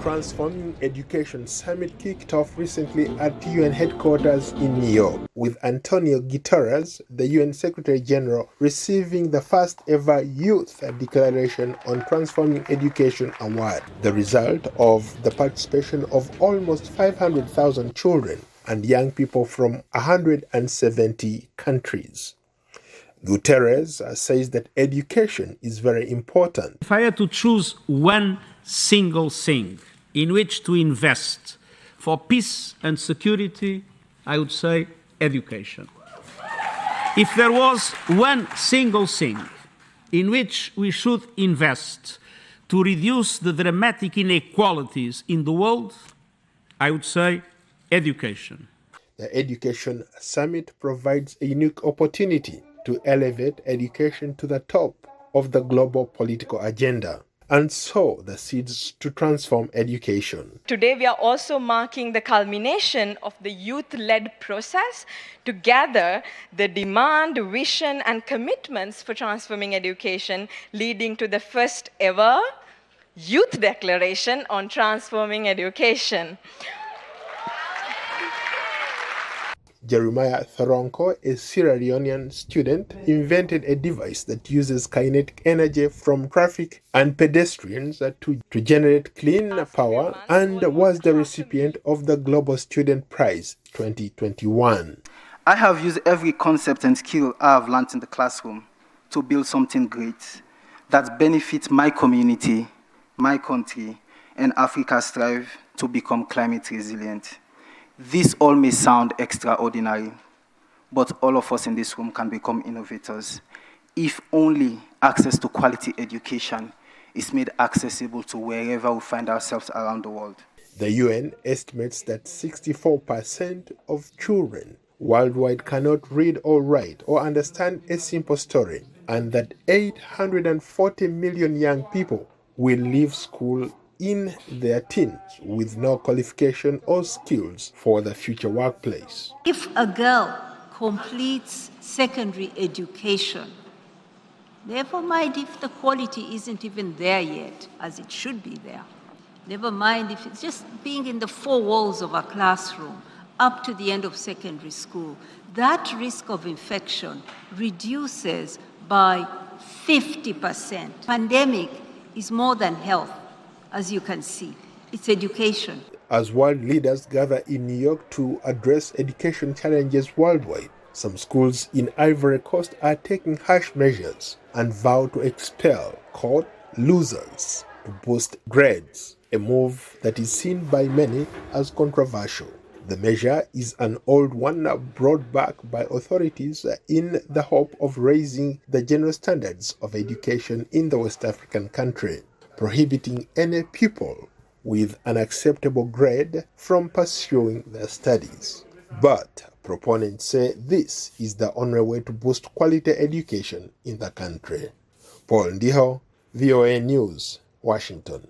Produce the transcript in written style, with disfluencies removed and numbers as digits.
Transforming Education Summit kicked off recently at UN headquarters in New York, with Antonio Guterres, the UN Secretary General, receiving the first ever Youth Declaration on Transforming Education Award, the result of the participation of almost 500,000 children and young people from 170 countries. Guterres says that education is very important. If I had to choose one single thing in which to invest for peace and security, I would say education. If there was one single thing in which we should invest to reduce the dramatic inequalities in the world, I would say education. The Education Summit provides a unique opportunity to elevate education to the top of the global political agenda and sow the seeds to transform education. Today we are also marking the culmination of the youth-led process to gather the demand, vision and commitments for transforming education, leading to the first ever Youth Declaration on Transforming Education. Jeremiah Thoronko, a Sierra Leonean student, invented a device that uses kinetic energy from traffic and pedestrians to generate clean power, and was the recipient of the Global Student Prize 2021. I have used every concept and skill I have learned in the classroom to build something great that benefits my community, my country, and Africa strive to become climate resilient. This all may sound extraordinary, but all of us in this room can become innovators if only access to quality education is made accessible to wherever we find ourselves around the world. The UN estimates that 64% of children worldwide cannot read or write or understand a simple story, and that 840 million young people will leave school in their teens with no qualification or skills for the future workplace. If a girl completes secondary education, never mind if the quality isn't even there yet, as it should be there. Never mind if it's just being in the four walls of a classroom up to the end of secondary school, that risk of infection reduces by 50%. Pandemic is more than health. As you can see, it's education. As world leaders gather in New York to address education challenges worldwide, some schools in Ivory Coast are taking harsh measures and vow to expel, quote, losers to boost grades, a move that is seen by many as controversial. The measure is an old one brought back by authorities in the hope of raising the general standards of education in the West African country, prohibiting any pupil with an acceptable grade from pursuing their studies. But proponents say this is the only way to boost quality education in the country. Ndiho, VOA News, Washington.